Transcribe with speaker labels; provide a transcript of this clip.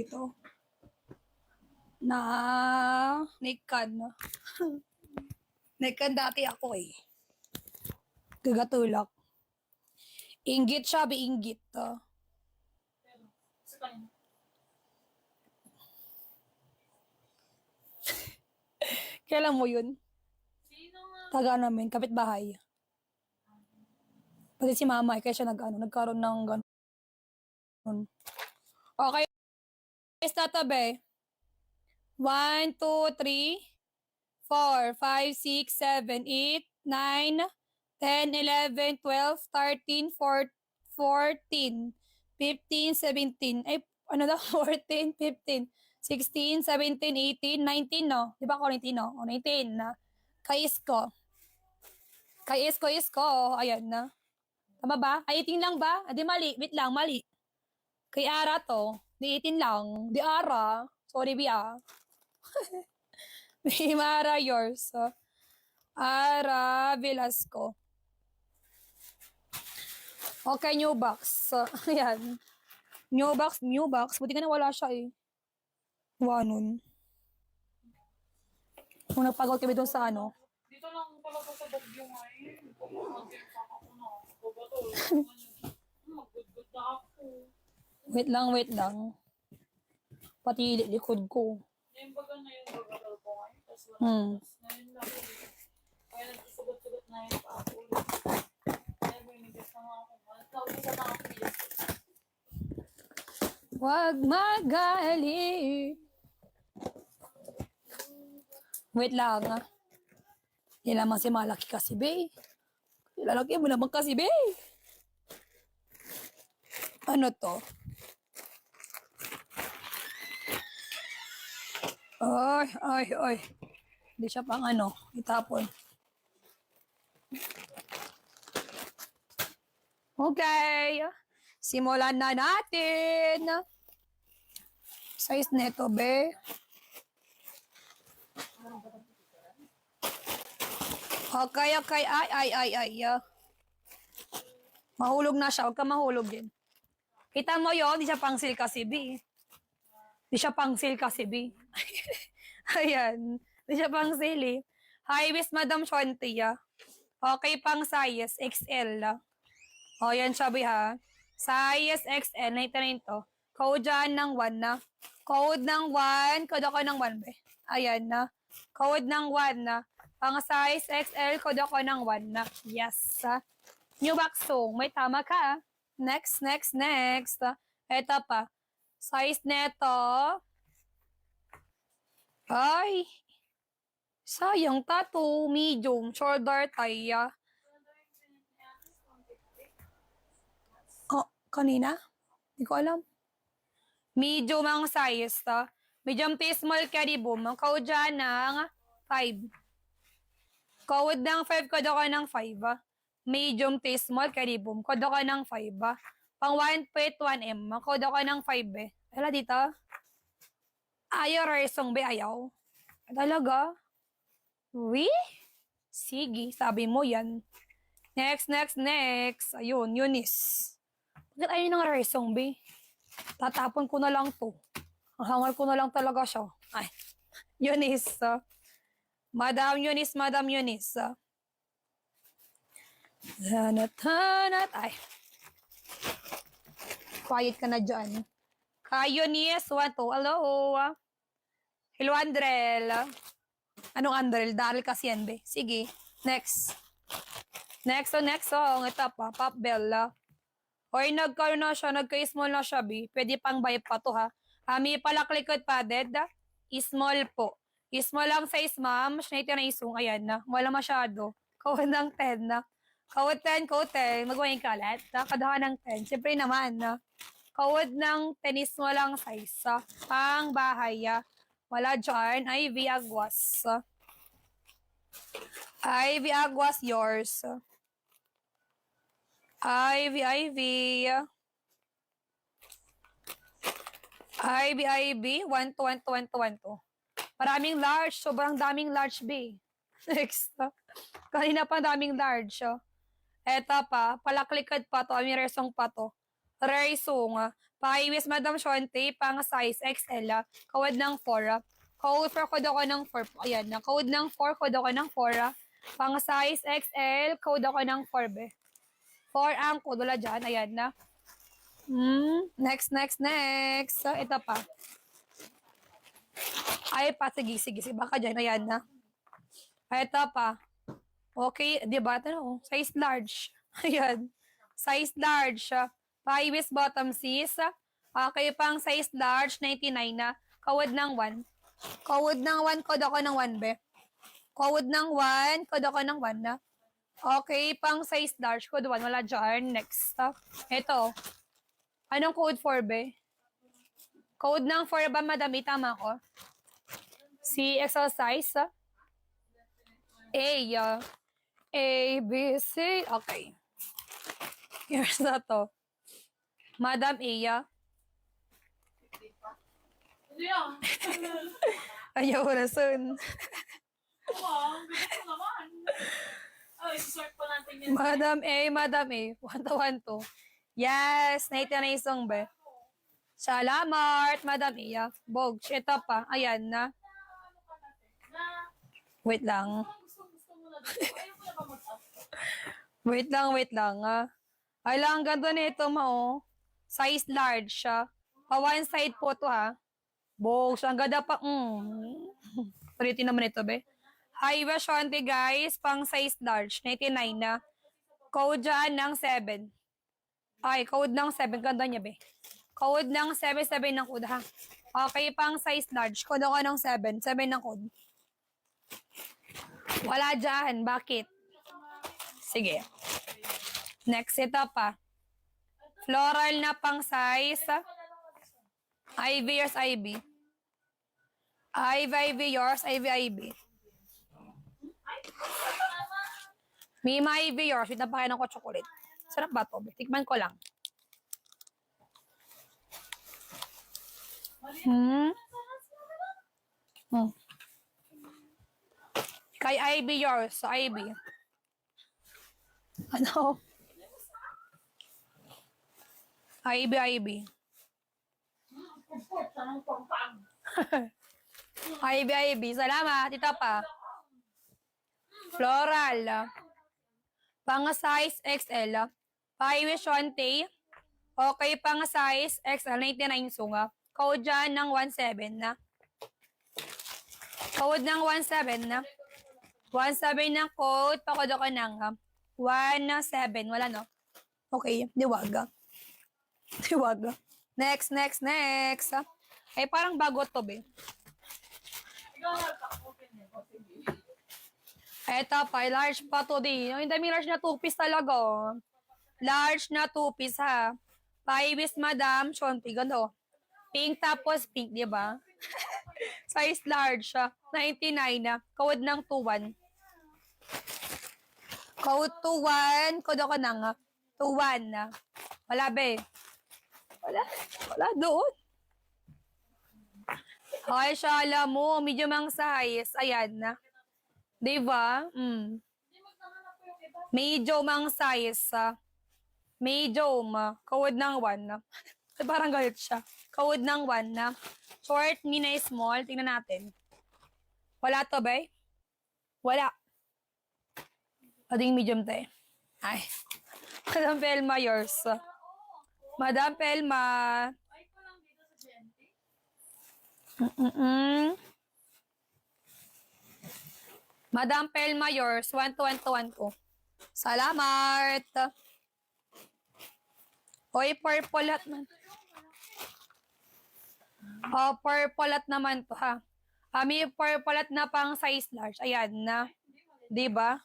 Speaker 1: dito. Na Nikan. Nikan dati ako eh. Gagatulak. Inggit siya, biinggit. Kailan mo yun?
Speaker 2: Sino nga?
Speaker 1: Taga namin, kapitbahay. Pati si mama, kaya siya nagkaroon ng gano'n. Okay. Tatabi. 1, 2, 3, 4, 5, 6, 7, 8, 9, 10, 11, 12, 13, 14, 15, 17. Ay, ano daw? 14, 15, 16, 17, 18, 19, no? Di ba ako 19, no? O, 19 na. Kay Isko. Kay Isko. Ayan na. Tama ba? Ay, 18 lang ba? Di mali. Wait lang, mali. Kay Ara to. Di 18 lang. Di Ara. Sorry, Bia. Mara yours. Ara Velasco. Okay, new box. Ayan. New box. Buti ka na wala siya eh. Wanon. Kung nagpagaw kami doon sa ano.
Speaker 2: Dito lang talaga sa Baguio ngayon. Mag-impact ako na. Babato. Mag-good na ako.
Speaker 1: Wait lang. Pati likod ko.
Speaker 2: Yung baga na yung bagal ko ngayon. Tapos wala. Ngayon lang. Kaya nagsusugot-sugot na yung ako. Kaya binigas na nga ako. Naubusan na ako.
Speaker 1: Wag magalit. Wait lang. Yan lamang si Malaki kasi, be. Lalaki mo naman kasi, be. Ano to? Ay. Hindi siya pang ano, itapon. Okay. Simulan na natin. Size neto, be. Okay. Ay. Mahulog na siya. Huwag ka mahulog din. Kita mo yun? Di siya pang seal kasi, B. Di siya pang seal kasi, B. Ayan. Di siya pang seal, eh. High waist, Madam Shonti, ah. Okay, pang size XL. O, yan siya, B, ha. Size XL. Naitanin to. Code dyan ng 1 na. Code ng 1. Code ako ng 1, be. Ayan na. Code ng 1 na. Pang size XL, code ako ng 1 na. Yes. New box song. May tama ka. Next. Ito pa. Size neto. Ay. Sayang, tattoo. Medium. Shoulder tie. Oh, kanina? Hindi ko alam. Medium ang size. Medium to small carry boom. Ang code dyan ng 5. Code ng 5, code ako ng 5. Medium to small carry boom. Code ako ng 5. Pang 1.1M. Code ako ng 5 eh. Wala dito. Ayaw resong be, ayaw. Talaga? Uy? Sige, sabi mo yan. Next. Ayun, Eunice. Bakit ayaw ng resong be? Tatapon ko na lang to. Hangal ko na lang talaga siya. Ay, Eunice. Madam Eunice. Hanat. Ay. Quiet ka na dyan. Kayo Eunice, what to? Hello. Hello, Andrel. Anong Andrel? Daryl kasi yan, be. Sige. Next. Next. Ito pa. Pop Bella. Hoy, nagka-small na siya, be. Pwede pang buy pa to, ha. May palaklikod pa, dead. Small po. Small lang size, ma'am. Sinayte na isung. Ayan na. Wala masyado. Kawad ng 10 na. Kawad 10. Magawin ka ulit. Kadahan ng 10. Siyempre naman, na. Kawad ng tennis mo lang size. Pang bahay. Wala dyan. Ivy Aguas. Ivy Aguas, yours. Ivy. Ivy. 1 to. Maraming large. Sobrang daming large, B. Next. Kanina pa daming large. Eto pa. Palaklikad pa to. Amiresong pa to. Raisong. Paiwis Madam Shonte, pang size XL. Kawad ng 4. Code for code ako ng 4. Ayan na. Code ng 4, code ako ng 4. Pang size XL, code ako ng 4 be. 4 ang code. Wala dyan. Ayan na. Next. Ito pa. Ay pa, sige. Baka dyan. Ayan na. Ito pa. Okay, di ba? Ito, size large. Ayan. Size large. Paiwis bottom sis. Okay, pang size large, 99 na. Kawad ng 1. Kawad ng 1, code ako ng 1 be. Kawad ng 1, code ako ng 1 na. Okay, pang size large, code 1. Wala dyan. Next. Ito. Anong code 4 be? Code ng 4 ba, madam? Tama ko. Si exercise. A, B, C. Okay. Here's na to. Madam A.
Speaker 2: Hindi ah.
Speaker 1: Ayaw na soon.
Speaker 2: Wow, ang bilis mo naman. Ay, sort pa natin yan.
Speaker 1: Madam A. 1 to 1 to. Yes, naiti na yung song be. Salamat, Madam A. Bogs, ito pa. Ayan na.
Speaker 2: Ano ka natin? Na,
Speaker 1: Wait lang.
Speaker 2: gusto mo na dito. Ayaw mo na ba mag-up?
Speaker 1: Wait lang. Ay lang, ganda nito mo. Size large siya. Pa one side po to ha. Bogs, ang ganda pa. Pretty naman ito be. Hi, Vashonte guys. Pang size large. 99 na. Code dyan ng 7. Ay, code ng 7. Ganda niya be. Code ng 7 ng code ha. Okay, pang size large. Code ako ng 7 ng code. Wala dyan. Bakit? Sige. Next, ito pa. Floral na pang size. IV yours, IV. IV yours, IV. May IV yours. Wait na pa kayo ng chocolate. Sarap ba to? Tikman ko lang. Kay IV yours. So, IV. Ano? IV. IV. Salamat. Ito pa. Floral. Pang size XL. Paiwi Shonte. Okay, pang size XL. 99 sunga. Code dyan ng 17 na. Code ng 17 na. 17 ng code. Pakod ako ng 17. Wala no? Okay, diwaga. Next. Ay, parang bago to, be.
Speaker 2: Ikaw nagpa-open eh. O, sige.
Speaker 1: Eto pa, large pa to, di. Yung dami large na 2-piece talaga, oh. Large na 2-piece, ha. Paiwis, madam. Shonti, gano. Pink tapos pink, di ba? Size large, 99 na. Code ng 21. Code 21. Code ako ng 21 na. Wala, be. Wala doon. Ay, siya, alam mo, medium ang size. Ayan na. Diba?
Speaker 2: Hindi magnahanap ko yung iba.
Speaker 1: Medium ang size. Medium. Kawad ng 1 na. Parang galit siya. Kawad ng 1 na. Short, mini, small. Tingnan natin. Wala to, bay? Wala. Ading medium to eh. Ay. Madam Pelma, yours. Madam Pelma.
Speaker 2: Ay ko lang dito sa Genti.
Speaker 1: Madam Pelma, yours. 1 to 1 to 1 ko. Salamat. Oy, purple at man. Oh, purple at naman to ha. May purple at na pang size large. Ayan na. Diba?